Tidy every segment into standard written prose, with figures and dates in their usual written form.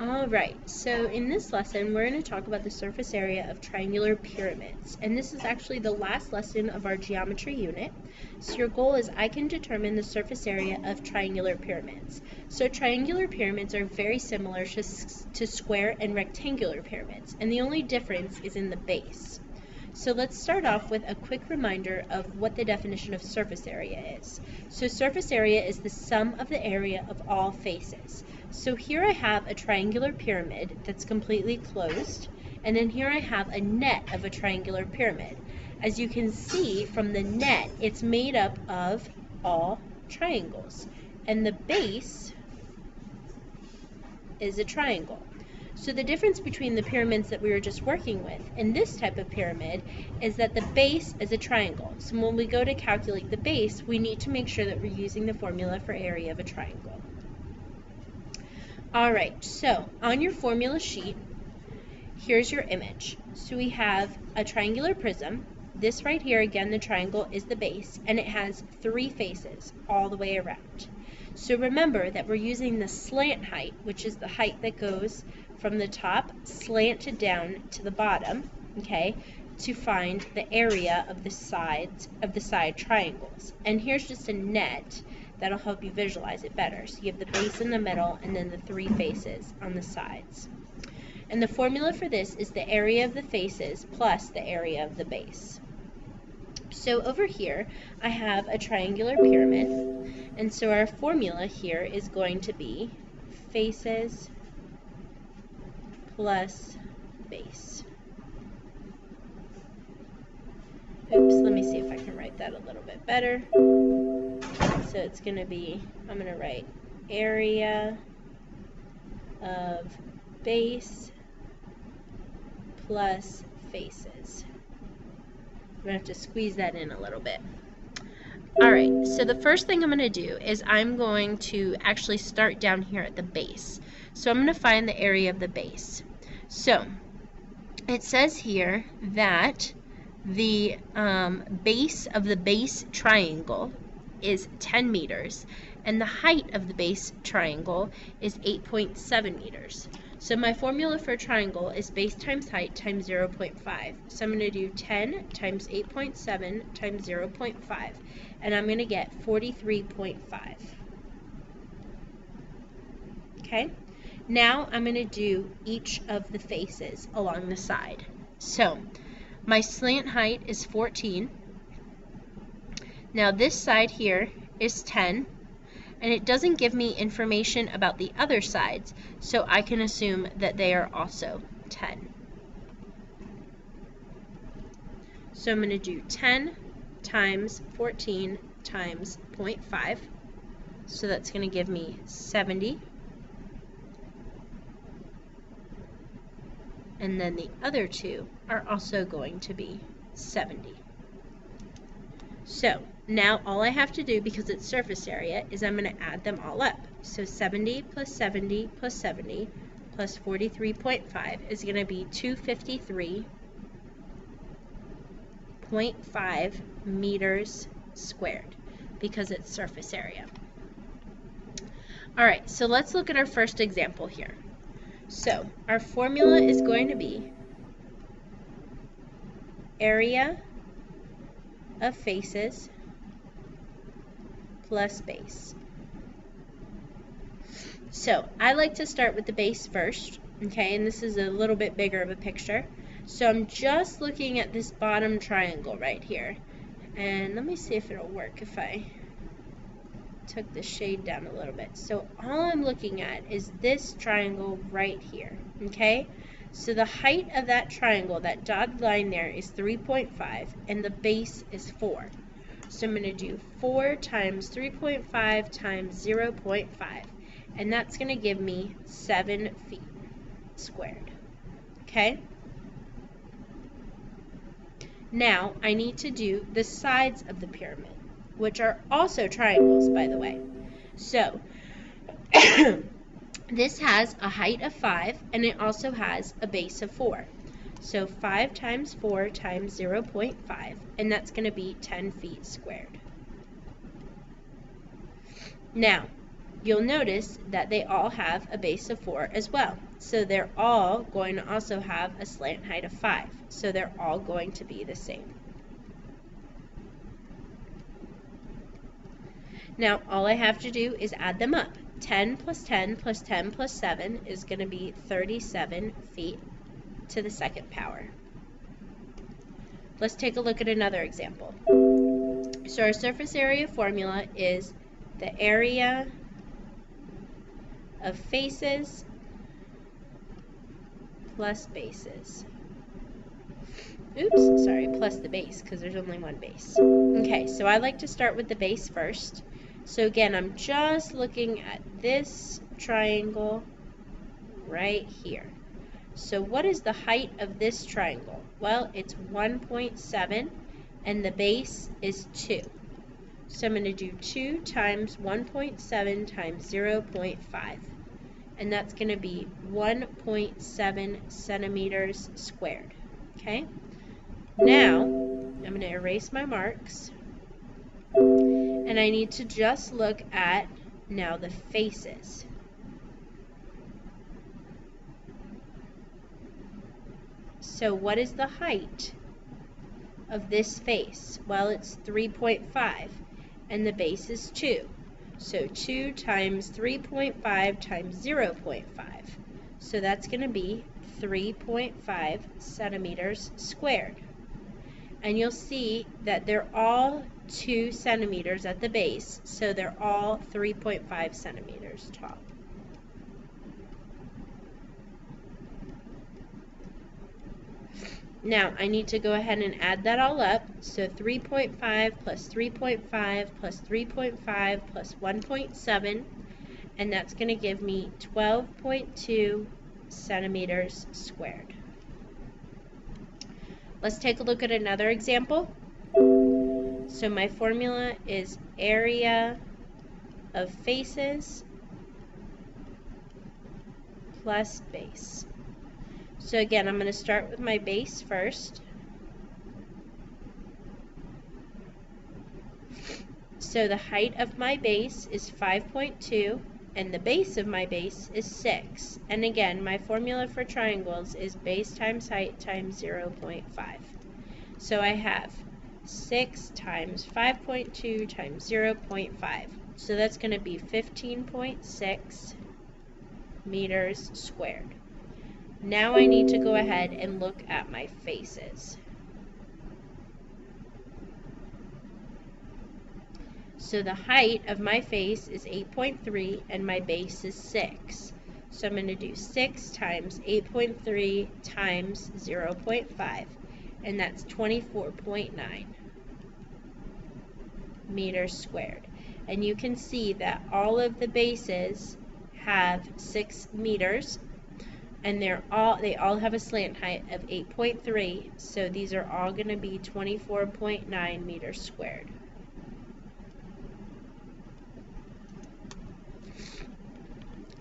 Alright, so in this lesson we're going to talk about the surface area of triangular pyramids, and this is actually the last lesson of our geometry unit. So your goal is I can determine the surface area of triangular pyramids. So triangular pyramids are very similar to square and rectangular pyramids, and the only difference is in the base. So let's start off with a quick reminder of what the definition of surface area is. So surface area is the sum of the area of all faces. So here I have a triangular pyramid that's completely closed, and then here I have a net of a triangular pyramid. As you can see from the net, it's made up of all triangles, and the base is a triangle. So the difference between the pyramids that we were just working with and this type of pyramid is that the base is a triangle. So when we go to calculate the base, we need to make sure that we're using the formula for area of a triangle. Alright, so on your formula sheet, here's your image. So we have a triangular prism. This right here, again, the triangle is the base, and it has 3 faces all the way around. So remember that we're using the slant height, which is the height that goes from the top slanted down to the bottom, okay, to find the area of the sides of the side triangles. And here's just a net that'll help you visualize it better. So you have the base in the middle and then the 3 faces on the sides. And the formula for this is the area of the faces plus the area of the base. So over here, I have a triangular pyramid, and so our formula here is going to be faces plus base. Oops, let me see if I can write that a little bit better. So it's going to be, I'm going to write area of base plus faces. I'm going to have to squeeze that in a little bit. Alright, so the first thing I'm going to do is I'm going to actually start down here at the base. So I'm going to find the area of the base. So it says here that the base of the base triangle is 10 meters, and the height of the base triangle is 8.7 meters. So my formula for a triangle is base times height times 0.5. So I'm going to do 10 times 8.7 times 0.5, and I'm going to get 43.5. Okay? Now I'm going to do each of the faces along the side. So my slant height is 14. Now this side here is 10. And it doesn't give me information about the other sides, so I can assume that they are also 10. So I'm going to do 10 times 14 times 0.5, so that's going to give me 70. And then the other two are also going to be 70. So now all I have to do, because it's surface area, is I'm going to add them all up. So 70 plus 70 plus 70 plus 43.5 is going to be 253.5 meters squared, because it's surface area. Alright, so let's look at our first example here. So our formula is going to be area of faces plus base. So I like to start with the base first, okay, and this is a little bit bigger of a picture. So I'm just looking at this bottom triangle right here, and let me see if it'll work if I took the shade down a little bit. So all I'm looking at is this triangle right here, okay? So the height of that triangle, that dotted line there, is 3.5, and the base is 4. So I'm going to do 4 times 3.5 times 0.5, and that's going to give me 7 feet squared. Okay? Now I need to do the sides of the pyramid, which are also triangles, by the way. So this has a height of 5, and it also has a base of 4. So 5 times 4 times 0.5, and that's going to be 10 feet squared. Now, you'll notice that they all have a base of 4 as well. So they're all going to also have a slant height of 5. So they're all going to be the same. Now all I have to do is add them up. 10 plus 10 plus 10 plus 7 is going to be 37 feet to the second power. Let's take a look at another example. So our surface area formula is the area of faces plus bases. Oops, sorry, plus the base, because there's only one base. Okay, so I like to start with the base first. So again, I'm just looking at this triangle right here. So what is the height of this triangle? Well, it's 1.7, and the base is 2. So I'm going to do 2 times 1.7 times 0.5. And that's going to be 1.7 centimeters squared. Okay? Now, I'm going to erase my marks. And I need to just look at now the faces. So what is the height of this face? Well, it's 3.5, and the base is 2. So 2 times 3.5 times 0.5. So that's going to be 3.5 centimeters squared. And you'll see that they're all 2 centimeters at the base, so they're all 3.5 centimeters tall. Now, I need to go ahead and add that all up. So 3.5 plus 3.5 plus 3.5 plus 1.7, and that's going to give me 12.2 centimeters squared. Let's take a look at another example. So my formula is area of faces plus base. So again, I'm going to start with my base first. So the height of my base is 5.2, and the base of my base is 6. And again, my formula for triangles is base times height times 0.5. So I have 6 times 5.2 times 0.5. So that's going to be 15.6 meters squared. Now I need to go ahead and look at my faces. So the height of my face is 8.3 and my base is 6. So I'm going to do 6 times 8.3 times 0.5, and that's 24.9 meters squared. And you can see that all of the bases have 6 meters. And they all have a slant height of 8.3, so these are all going to be 24.9 meters squared.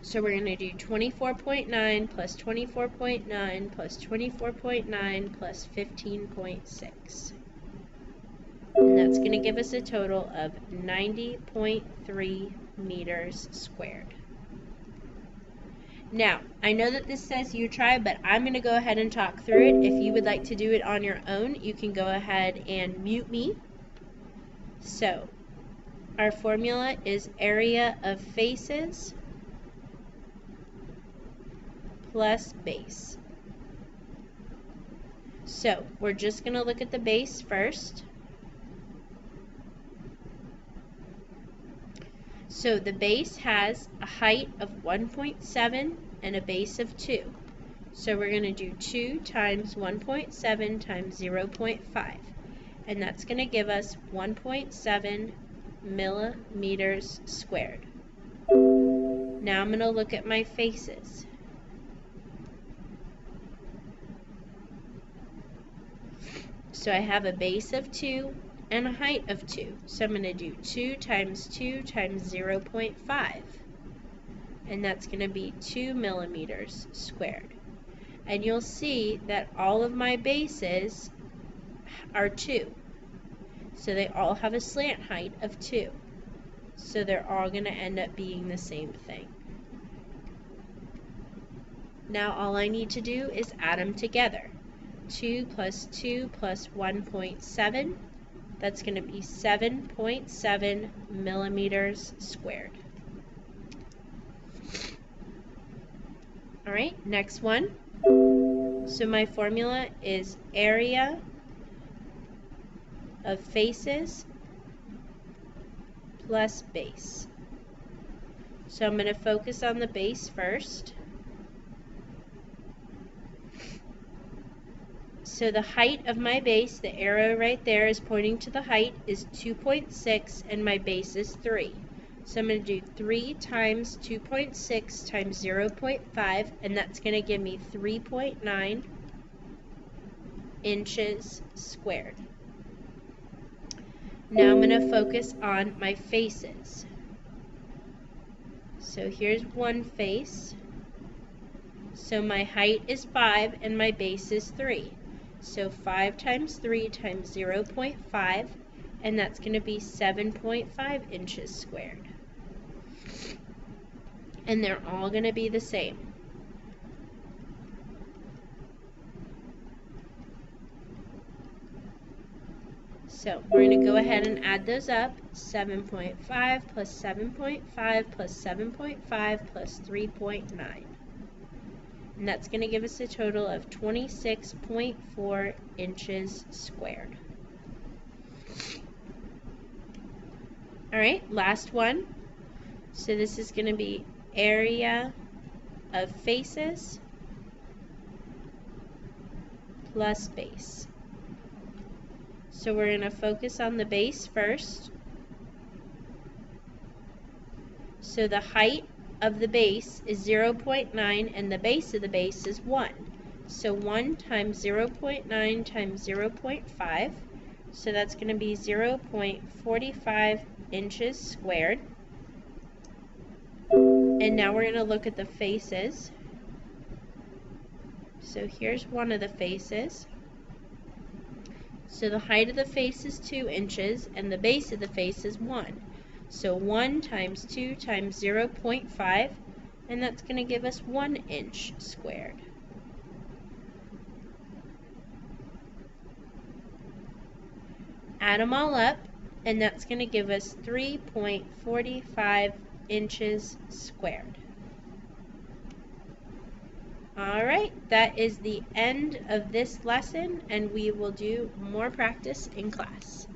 So we're going to do 24.9 plus 24.9 plus 24.9 plus 15.6. And that's going to give us a total of 90.3 meters squared. Now, I know that this says you try, but I'm going to go ahead and talk through it. If you would like to do it on your own, you can go ahead and mute me. So, our formula is area of faces plus base. So, we're just going to look at the base first. So the base has a height of 1.7 and a base of 2. So we're going to do 2 times 1.7 times 0.5. And that's going to give us 1.7 millimeters squared. Now I'm going to look at my faces. So I have a base of 2 and a height of 2. So I'm going to do 2 times 2 times 0.5. And that's going to be 2 millimeters squared. And you'll see that all of my bases are 2. So they all have a slant height of 2. So they're all going to end up being the same thing. Now all I need to do is add them together. 2 plus 2 plus 1.7, that's going to be 7.7 millimeters squared. All right, next one. So my formula is area of faces plus base. So I'm going to focus on the base first. So the height of my base, the arrow right there is pointing to the height, is 2.6 and my base is 3. So I'm going to do 3 times 2.6 times 0.5 and that's going to give me 3.9 inches squared. Now I'm going to focus on my faces. So here's one face. So my height is 5 and my base is 3. So 5 times 3 times 0.5, and that's going to be 7.5 inches squared. And they're all going to be the same. So we're going to go ahead and add those up. 7.5 plus 7.5 plus 7.5 plus 3.9. And that's going to give us a total of 26.4 inches squared. All right, last one. So this is going to be area of faces plus base. So we're going to focus on the base first. So the height of the base is 0.9 and the base of the base is 1. So 1 times 0.9 times 0.5. So that's going to be 0.45 inches squared. And now we're going to look at the faces. So here's one of the faces. So the height of the face is 2 inches and the base of the face is 1. So 1 times 2 times 0.5, and that's going to give us 1 inch squared. Add them all up, and that's going to give us 3.45 inches squared. All right, that is the end of this lesson, and we will do more practice in class.